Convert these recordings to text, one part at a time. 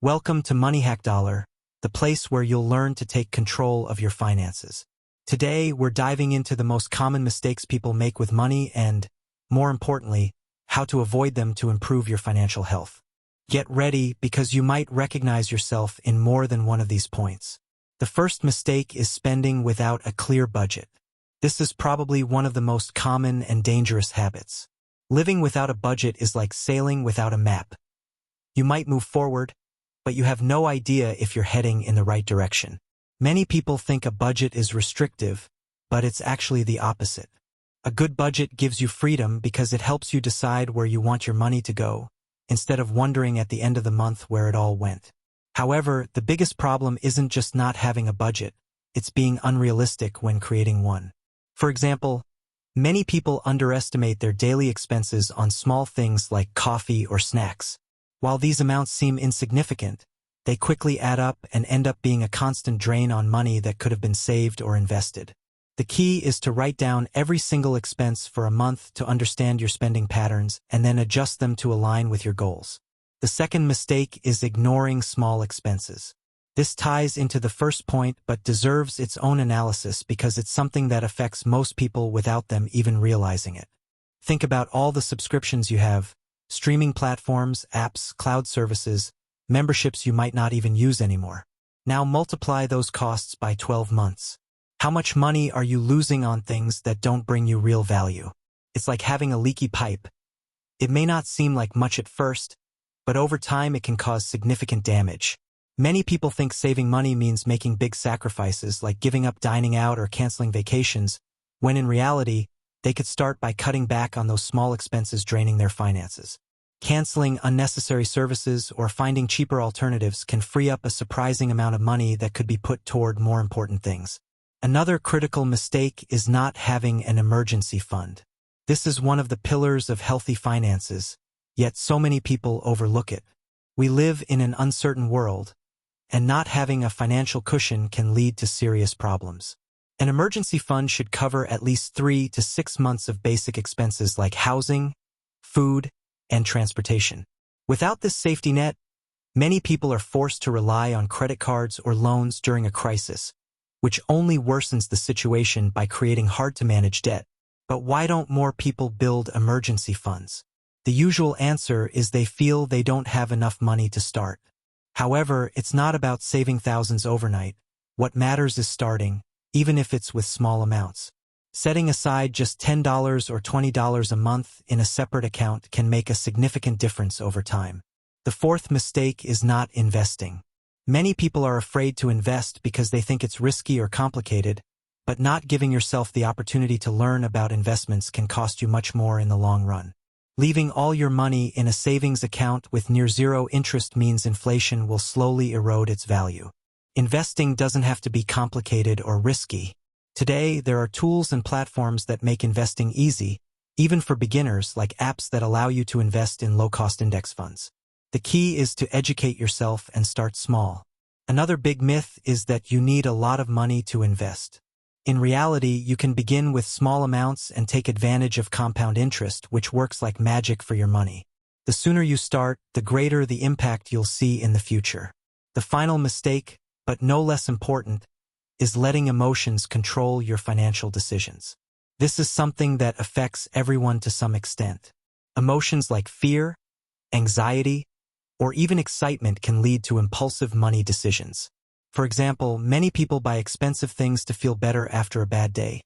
Welcome to Money Hack Dollar, the place where you'll learn to take control of your finances. Today, we're diving into the most common mistakes people make with money and, more importantly, how to avoid them to improve your financial health. Get ready because you might recognize yourself in more than one of these points. The first mistake is spending without a clear budget. This is probably one of the most common and dangerous habits. Living without a budget is like sailing without a map. You might move forward, but you have no idea if you're heading in the right direction. Many people think a budget is restrictive, but it's actually the opposite. A good budget gives you freedom because it helps you decide where you want your money to go, instead of wondering at the end of the month where it all went. However, the biggest problem isn't just not having a budget, it's being unrealistic when creating one. For example, many people underestimate their daily expenses on small things like coffee or snacks. While these amounts seem insignificant, they quickly add up and end up being a constant drain on money that could have been saved or invested. The key is to write down every single expense for a month to understand your spending patterns and then adjust them to align with your goals. The second mistake is ignoring small expenses. This ties into the first point but deserves its own analysis because it's something that affects most people without them even realizing it. Think about all the subscriptions you have: streaming platforms, apps, cloud services, memberships you might not even use anymore. Now multiply those costs by 12 months. How much money are you losing on things that don't bring you real value? It's like having a leaky pipe. It may not seem like much at first, but over time it can cause significant damage. Many people think saving money means making big sacrifices like giving up dining out or canceling vacations, when in reality, they could start by cutting back on those small expenses draining their finances. Canceling unnecessary services or finding cheaper alternatives can free up a surprising amount of money that could be put toward more important things. Another critical mistake is not having an emergency fund. This is one of the pillars of healthy finances, yet so many people overlook it. We live in an uncertain world, and not having a financial cushion can lead to serious problems. An emergency fund should cover at least 3 to 6 months of basic expenses like housing, food, and transportation. Without this safety net, many people are forced to rely on credit cards or loans during a crisis, which only worsens the situation by creating hard-to-manage debt. But why don't more people build emergency funds? The usual answer is they feel they don't have enough money to start. However, it's not about saving thousands overnight. What matters is starting, even if it's with small amounts. Setting aside just $10 or $20 a month in a separate account can make a significant difference over time. The fourth mistake is not investing. Many people are afraid to invest because they think it's risky or complicated, but not giving yourself the opportunity to learn about investments can cost you much more in the long run. Leaving all your money in a savings account with near zero interest means inflation will slowly erode its value. Investing doesn't have to be complicated or risky. Today, there are tools and platforms that make investing easy, even for beginners, like apps that allow you to invest in low-cost index funds. The key is to educate yourself and start small. Another big myth is that you need a lot of money to invest. In reality, you can begin with small amounts and take advantage of compound interest, which works like magic for your money. The sooner you start, the greater the impact you'll see in the future. The final mistake, but no less important, is letting emotions control your financial decisions. This is something that affects everyone to some extent. Emotions like fear, anxiety, or even excitement can lead to impulsive money decisions. For example, many people buy expensive things to feel better after a bad day,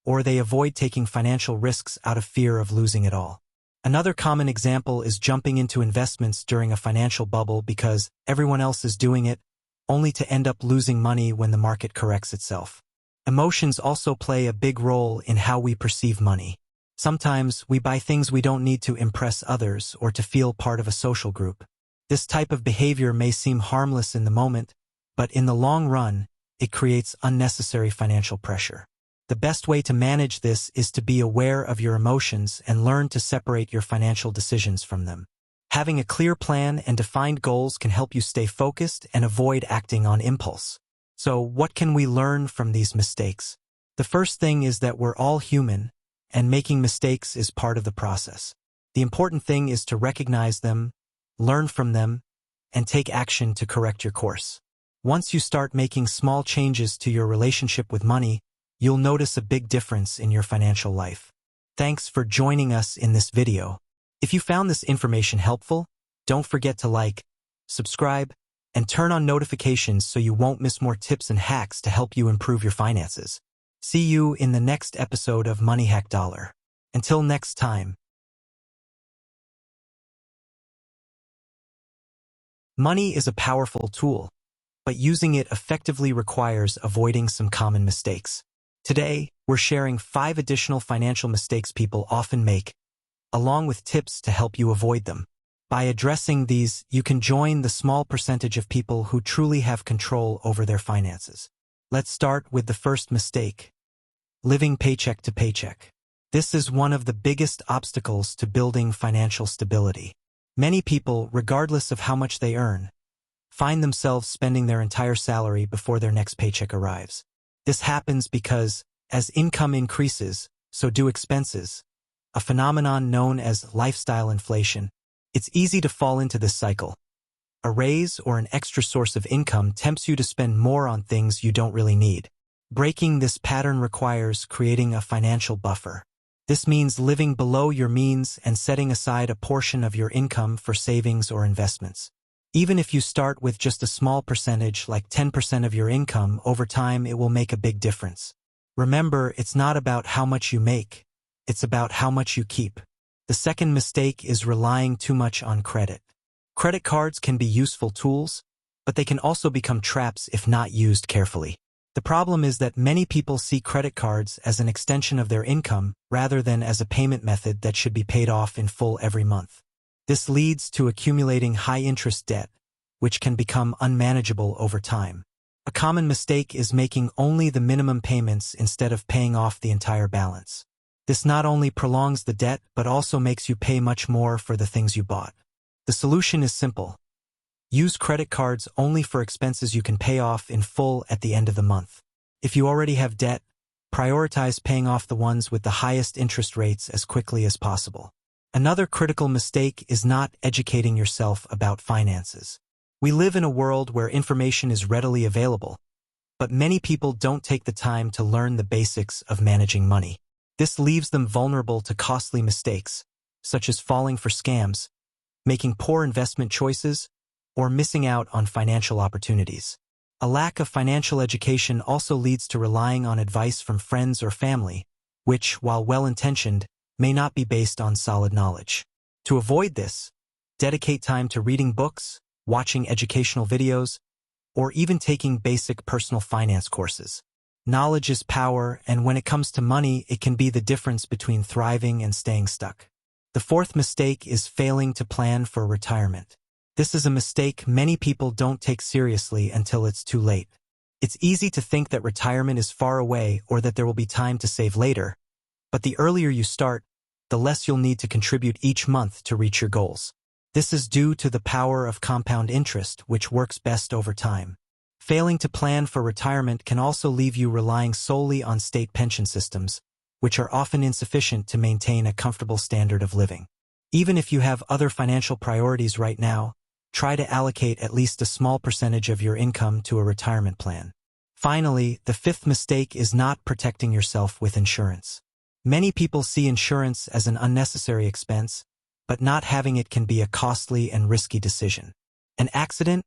or they avoid taking financial risks out of fear of losing it all. Another common example is jumping into investments during a financial bubble because everyone else is doing it, only to end up losing money when the market corrects itself. Emotions also play a big role in how we perceive money. Sometimes we buy things we don't need to impress others or to feel part of a social group. This type of behavior may seem harmless in the moment, but in the long run, it creates unnecessary financial pressure. The best way to manage this is to be aware of your emotions and learn to separate your financial decisions from them. Having a clear plan and defined goals can help you stay focused and avoid acting on impulse. So, what can we learn from these mistakes? The first thing is that we're all human, and making mistakes is part of the process. The important thing is to recognize them, learn from them, and take action to correct your course. Once you start making small changes to your relationship with money, you'll notice a big difference in your financial life. Thanks for joining us in this video. If you found this information helpful, don't forget to like, subscribe, and turn on notifications so you won't miss more tips and hacks to help you improve your finances. See you in the next episode of Money Hack Dollar. Until next time. Money is a powerful tool, but using it effectively requires avoiding some common mistakes. Today, we're sharing 5 additional financial mistakes people often make, along with tips to help you avoid them. By addressing these, you can join the small percentage of people who truly have control over their finances. Let's start with the first mistake: living paycheck to paycheck. This is one of the biggest obstacles to building financial stability. Many people, regardless of how much they earn, find themselves spending their entire salary before their next paycheck arrives. This happens because, as income increases, so do expenses, a phenomenon known as lifestyle inflation. It's easy to fall into this cycle. A raise or an extra source of income tempts you to spend more on things you don't really need. Breaking this pattern requires creating a financial buffer. This means living below your means and setting aside a portion of your income for savings or investments. Even if you start with just a small percentage, like 10% of your income, over time it will make a big difference. Remember, it's not about how much you make, it's about how much you keep. The second mistake is relying too much on credit. Credit cards can be useful tools, but they can also become traps if not used carefully. The problem is that many people see credit cards as an extension of their income rather than as a payment method that should be paid off in full every month. This leads to accumulating high-interest debt, which can become unmanageable over time. A common mistake is making only the minimum payments instead of paying off the entire balance. This not only prolongs the debt, but also makes you pay much more for the things you bought. The solution is simple. Use credit cards only for expenses you can pay off in full at the end of the month. If you already have debt, prioritize paying off the ones with the highest interest rates as quickly as possible. Another critical mistake is not educating yourself about finances. We live in a world where information is readily available, but many people don't take the time to learn the basics of managing money. This leaves them vulnerable to costly mistakes, such as falling for scams, making poor investment choices, or missing out on financial opportunities. A lack of financial education also leads to relying on advice from friends or family, which, while well-intentioned, may not be based on solid knowledge. To avoid this, dedicate time to reading books, watching educational videos, or even taking basic personal finance courses. Knowledge is power, and when it comes to money, it can be the difference between thriving and staying stuck. The fourth mistake is failing to plan for retirement. This is a mistake many people don't take seriously until it's too late. It's easy to think that retirement is far away or that there will be time to save later, but the earlier you start, the less you'll need to contribute each month to reach your goals. This is due to the power of compound interest, which works best over time. Failing to plan for retirement can also leave you relying solely on state pension systems, which are often insufficient to maintain a comfortable standard of living. Even if you have other financial priorities right now, try to allocate at least a small percentage of your income to a retirement plan. Finally, the fifth mistake is not protecting yourself with insurance. Many people see insurance as an unnecessary expense, but not having it can be a costly and risky decision. An accident,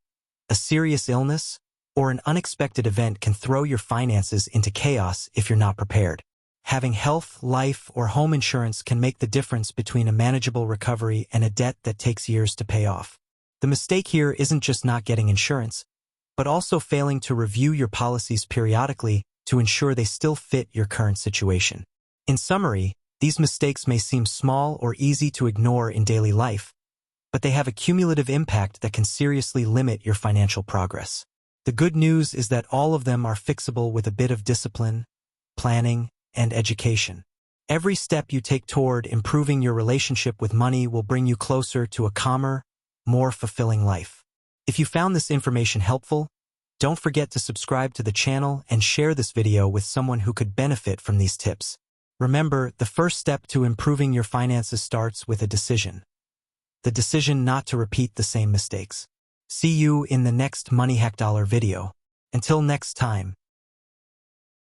a serious illness, or an unexpected event can throw your finances into chaos if you're not prepared. Having health, life, or home insurance can make the difference between a manageable recovery and a debt that takes years to pay off. The mistake here isn't just not getting insurance, but also failing to review your policies periodically to ensure they still fit your current situation. In summary, these mistakes may seem small or easy to ignore in daily life, but they have a cumulative impact that can seriously limit your financial progress. The good news is that all of them are fixable with a bit of discipline, planning, and education. Every step you take toward improving your relationship with money will bring you closer to a calmer, more fulfilling life. If you found this information helpful, don't forget to subscribe to the channel and share this video with someone who could benefit from these tips. Remember, the first step to improving your finances starts with a decision. The decision not to repeat the same mistakes. See you in the next Money Hack Dollar video. Until next time.